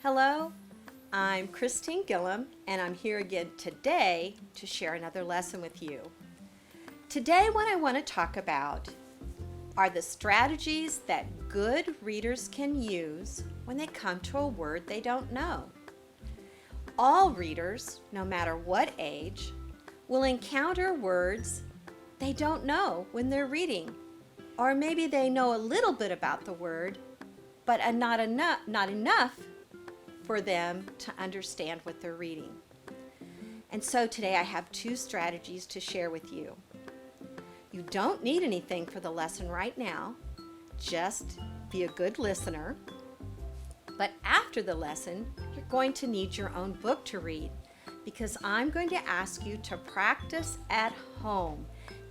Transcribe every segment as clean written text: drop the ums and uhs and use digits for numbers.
Hello, I'm Christine Gillum, and I'm here again today to share another lesson with you. Today, what I want to talk about are the strategies that good readers can use when they come to a word they don't know. All readers, no matter what age, will encounter words they don't know when they're reading, or maybe they know a little bit about the word, but not enough for them to understand what they're reading. And so today I have two strategies to share with you. You don't need anything for the lesson right now. Just be a good listener. But after the lesson, you're going to need your own book to read because I'm going to ask you to practice at home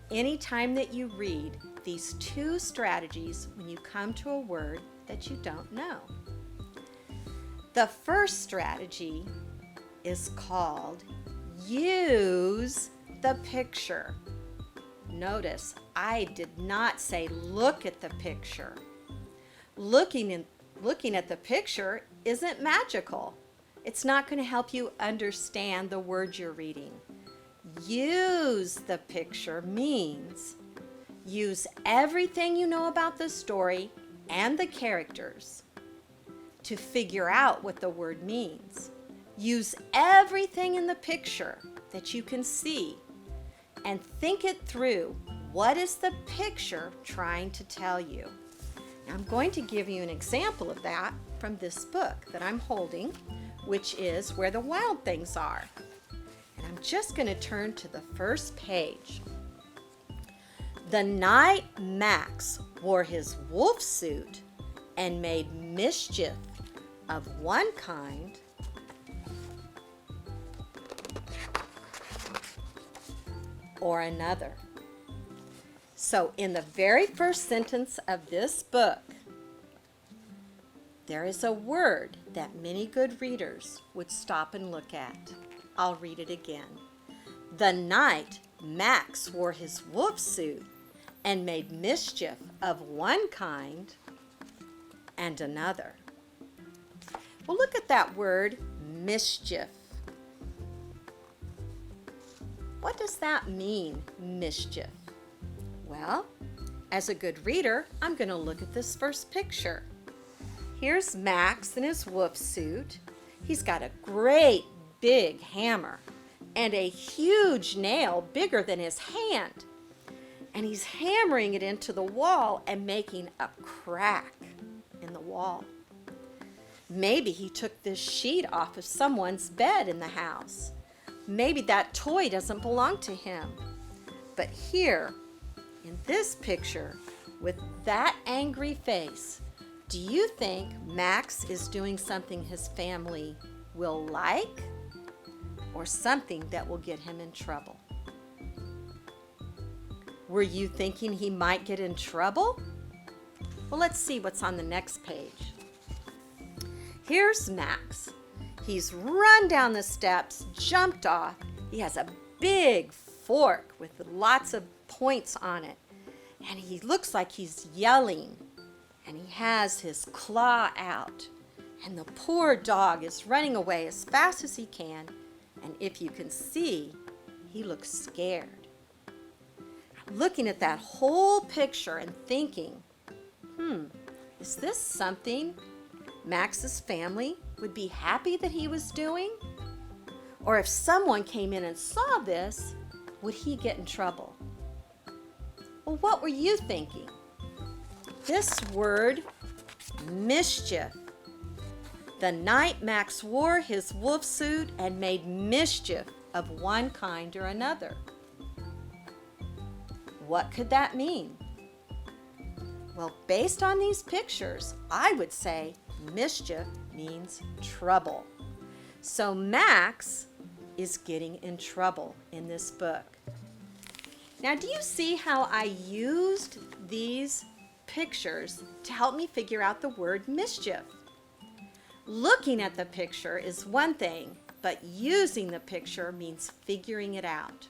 anytime that you read these two strategies when you come to a word that you don't know. The first strategy is called use the picture. Notice I did not say look at the picture. Looking at the picture isn't magical. It's not going to help you understand the word you're reading. Use the picture means use everything you know about the story and the characters to figure out what the word means. Use everything in the picture that you can see and think it through. What is the picture trying to tell you? Now, I'm going to give you an example of that from this book that I'm holding, which is Where the Wild Things Are. And I'm just going to turn to the first page. The night Max wore his wolf suit and made mischief of one kind, or another. So in the very first sentence of this book, there is a word that many good readers would stop and look at. I'll read it again. The night Max wore his wolf suit and made mischief of one kind and another. Well, look at that word, mischief. What does that mean, mischief? Well, as a good reader, I'm going to look at this first picture. Here's Max in his wolf suit. He's got a great big hammer and a huge nail bigger than his hand. And he's hammering it into the wall and making a crack in the wall. Maybe he took this sheet off of someone's bed in the house. Maybe that toy doesn't belong to him. But here, in this picture, with that angry face, do you think Max is doing something his family will like or something that will get him in trouble? Were you thinking he might get in trouble? Well, let's see what's on the next page. Here's Max. He's run down the steps, jumped off. He has a big fork with lots of points on it. And he looks like he's yelling. And he has his claw out. And the poor dog is running away as fast as he can. And if you can see, he looks scared. I'm looking at that whole picture and thinking, is this something Max's family would be happy that he was doing? Or if someone came in and saw this, would he get in trouble? Well, what were you thinking? This word, mischief. The night Max wore his wolf suit and made mischief of one kind or another. What could that mean? Well, based on these pictures, I would say mischief means trouble. So Max is getting in trouble in this book. Now, do you see how I used these pictures to help me figure out the word mischief? Looking at the picture is one thing, but using the picture means figuring it out.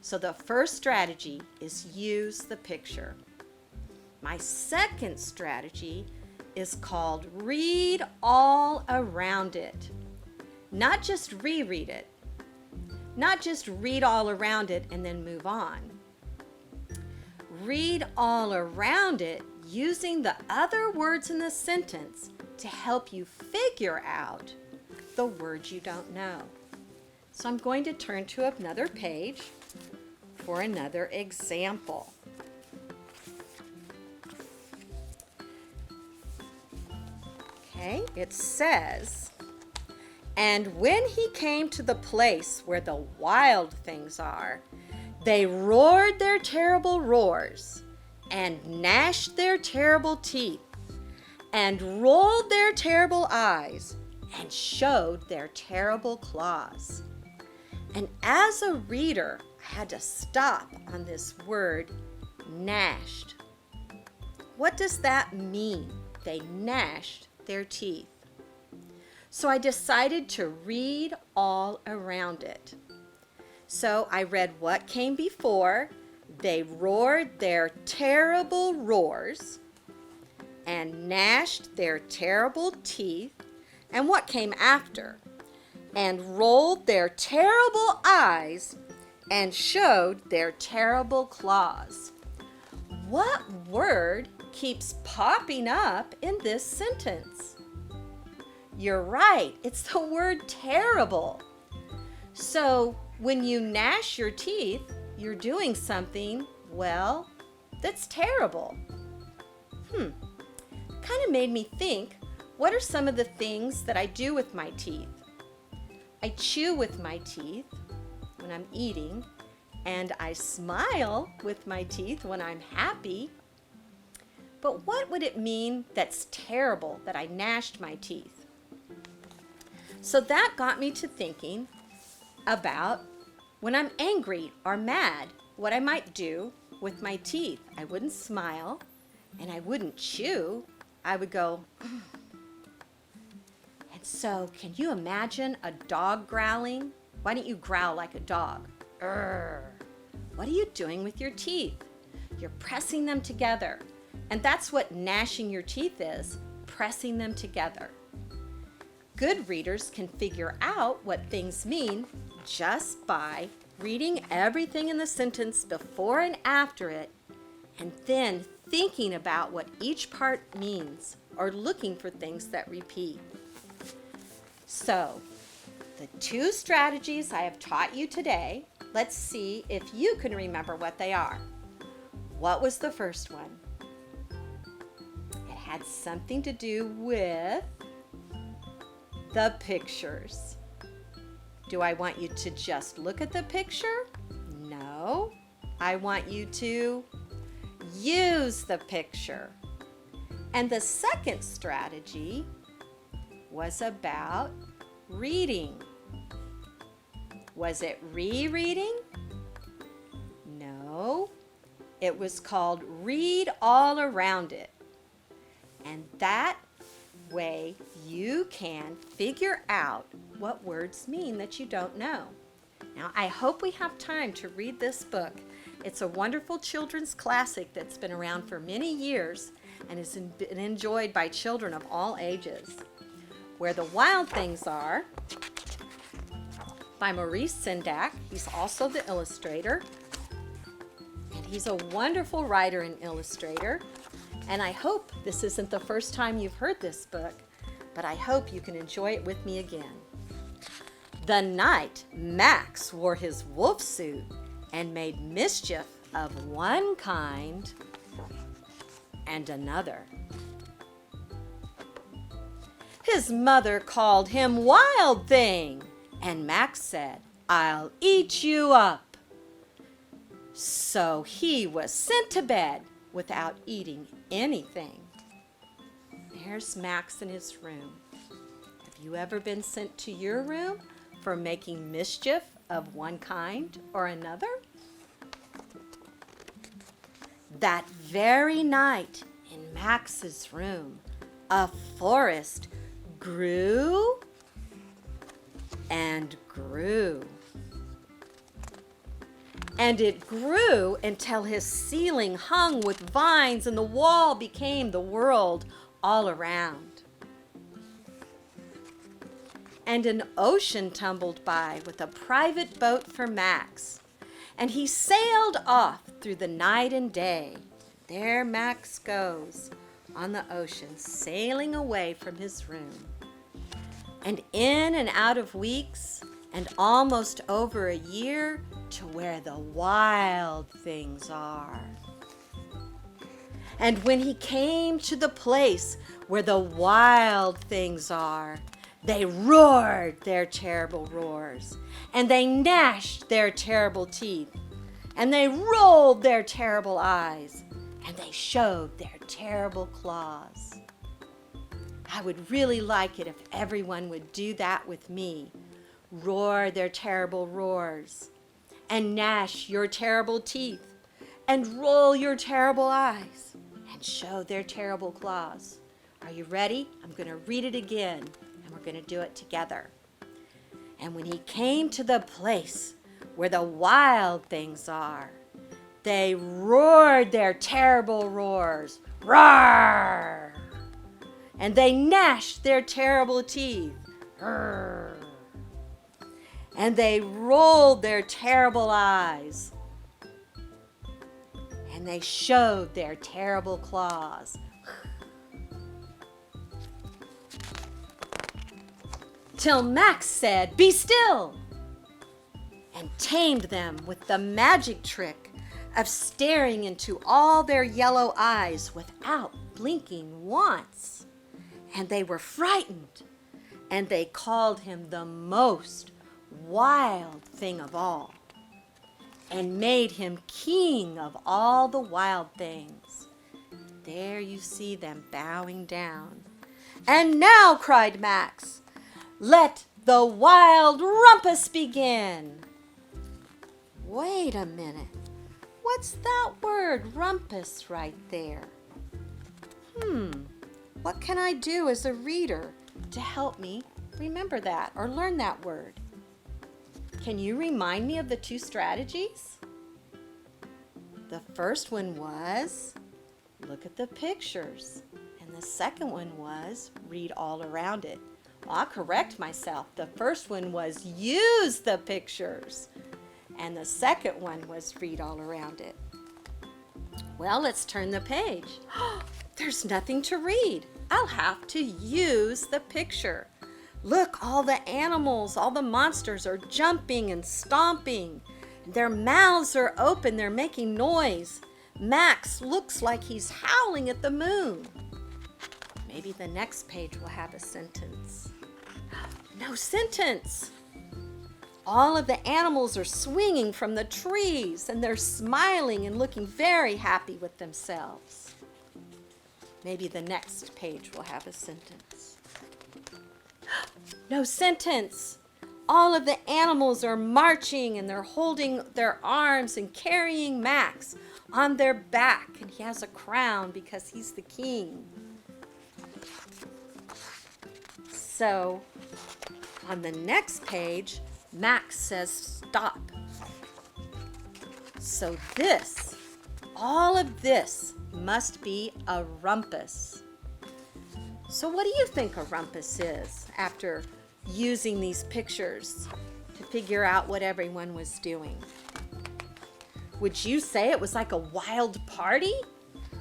So the first strategy is use the picture. My second strategy is called Read All Around It. Not just reread it. Not just read all around it and then move on. Read all around it using the other words in the sentence to help you figure out the words you don't know. So I'm going to turn to another page for another example. Okay, it says, "And when he came to the place where the wild things are, they roared their terrible roars, and gnashed their terrible teeth, and rolled their terrible eyes, and showed their terrible claws." And as a reader, I had to stop on this word, gnashed. What does that mean? They gnashed their teeth. So I decided to read all around it. So I read what came before. They roared their terrible roars and gnashed their terrible teeth. And what came after? And rolled their terrible eyes and showed their terrible claws. What word keeps popping up in this sentence? You're right, it's the word terrible. So when you gnash your teeth, you're doing something, well, that's terrible. Kind of made me think, what are some of the things that I do with my teeth? I chew with my teeth when I'm eating, and I smile with my teeth when I'm happy. But what would it mean that's terrible that I gnashed my teeth? So that got me to thinking about when I'm angry or mad, what I might do with my teeth. I wouldn't smile and I wouldn't chew. I would go, "Mm." And so can you imagine a dog growling? Why don't you growl like a dog? Urgh. What are you doing with your teeth? You're pressing them together. And that's what gnashing your teeth is, pressing them together. Good readers can figure out what things mean just by reading everything in the sentence before and after it, and then thinking about what each part means or looking for things that repeat. So, the 2 strategies I have taught you today, let's see if you can remember what they are. What was the first one? It had something to do with the pictures. Do I want you to just look at the picture? No. I want you to use the picture. And the second strategy was about reading. Was it rereading? No. It was called Read All Around It. And that way you can figure out what words mean that you don't know. Now, I hope we have time to read this book. It's a wonderful children's classic that's been around for many years and has been enjoyed by children of all ages. Where the Wild Things Are, by Maurice Sendak. He's also the illustrator. And he's a wonderful writer and illustrator. And I hope this isn't the first time you've heard this book, but I hope you can enjoy it with me again. The night Max wore his wolf suit and made mischief of one kind and another. His mother called him Wild Thing, and Max said, "I'll eat you up." So he was sent to bed without eating anything. There's Max in his room. Have you ever been sent to your room for making mischief of one kind or another? That very night in Max's room, a forest grew and grew. And it grew until his ceiling hung with vines and the wall became the world all around. And an ocean tumbled by with a private boat for Max. And he sailed off through the night and day. There Max goes on the ocean, sailing away from his room. And in and out of weeks, and almost over a year, to where the wild things are. And when he came to the place where the wild things are, they roared their terrible roars, and they gnashed their terrible teeth, and they rolled their terrible eyes, and they showed their terrible claws. I would really like it if everyone would do that with me. Roar their terrible roars, and gnash your terrible teeth, and roll your terrible eyes, and show their terrible claws. Are you ready? I'm going to read it again, and we're going to do it together. And when he came to the place where the wild things are, they roared their terrible roars. Roar! And they gnashed their terrible teeth. Roar! And they rolled their terrible eyes. And they showed their terrible claws. Till Max said, "Be still!" and tamed them with the magic trick of staring into all their yellow eyes without blinking once. And they were frightened, and they called him the most wild thing of all, and made him king of all the wild things. There you see them bowing down. "And now," cried Max, "let the wild rumpus begin." Wait a minute. What's that word, rumpus, right there? What can I do as a reader to help me remember that or learn that word? Can you remind me of the two strategies? The first one was look at the pictures, and the second one was read all around it. Well, I'll correct myself. The first one was use the pictures, and the second one was read all around it. Well, let's turn the page. There's nothing to read. I'll have to use the picture. Look, all the animals, all the monsters are jumping and stomping. Their mouths are open, they're making noise. Max looks like he's howling at the moon. Maybe the next page will have a sentence. No sentence. All of the animals are swinging from the trees, and they're smiling and looking very happy with themselves. Maybe the next page will have a sentence. No sentence. All of the animals are marching, and they're holding their arms and carrying Max on their back, and he has a crown because he's the king. So on the next page, Max says stop. So this, all of this must be a rumpus. So what do you think a rumpus is after using these pictures to figure out what everyone was doing? Would you say it was like a wild party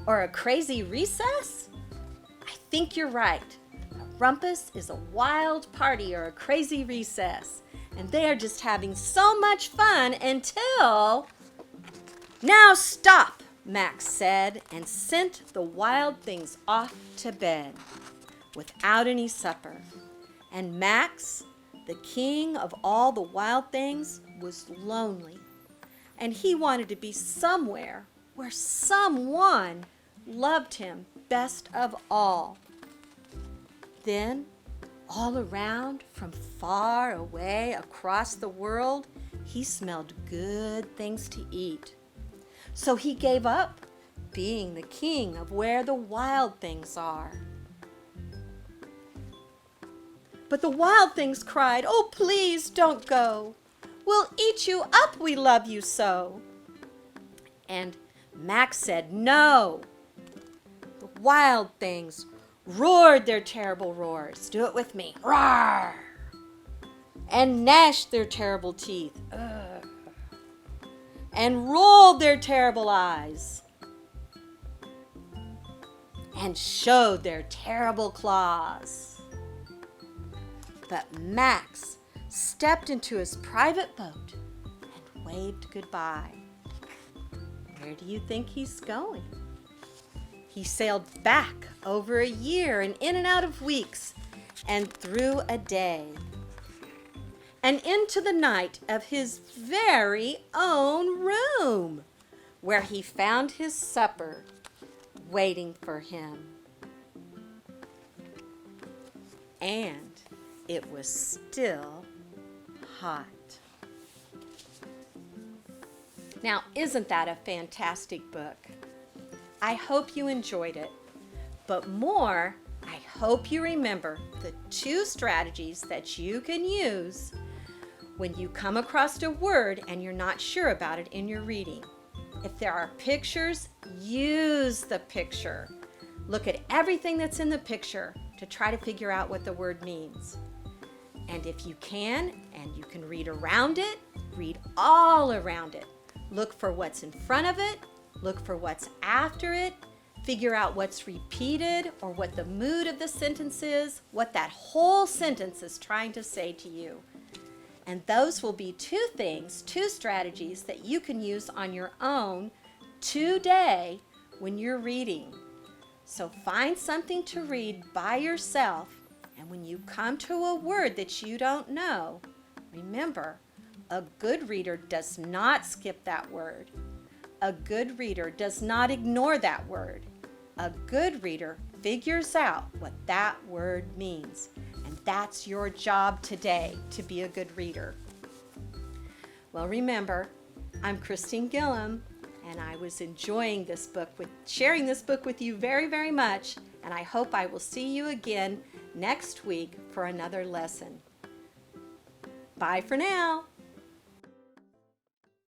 or a crazy recess? I think you're right. A rumpus is a wild party or a crazy recess, and they are just having so much fun until... Now stop, Max said, and sent the wild things off to bed without any supper. And Max, the king of all the wild things, was lonely, and he wanted to be somewhere where someone loved him best of all. Then, all around, from far away across the world, he smelled good things to eat. So he gave up being the king of where the wild things are. But the wild things cried, "Oh, please don't go. We'll eat you up, we love you so." And Max said, "No." The wild things roared their terrible roars. Do it with me. Roar! And gnashed their terrible teeth. Ugh. And rolled their terrible eyes. And showed their terrible claws. But Max stepped into his private boat and waved goodbye. Where do you think he's going? He sailed back over a year and in and out of weeks and through a day and into the night of his very own room, where he found his supper waiting for him. And it was still hot. Now, isn't that a fantastic book? I hope you enjoyed it, but more, I hope you remember the 2 strategies that you can use when you come across a word and you're not sure about it in your reading. If there are pictures, use the picture. Look at everything that's in the picture to try to figure out what the word means. And if you can, and you can read around it, read all around it. Look for what's in front of it, look for what's after it, figure out what's repeated or what the mood of the sentence is, what that whole sentence is trying to say to you. And those will be 2 things, 2 strategies that you can use on your own today when you're reading. So find something to read by yourself, and when you come to a word that you don't know, remember, a good reader does not skip that word. A good reader does not ignore that word. A good reader figures out what that word means. And that's your job today, to be a good reader. Well, remember, I'm Christine Gillum, and I was enjoying this book, sharing this book with you very, very much, and I hope I will see you again next week for another lesson. Bye for now.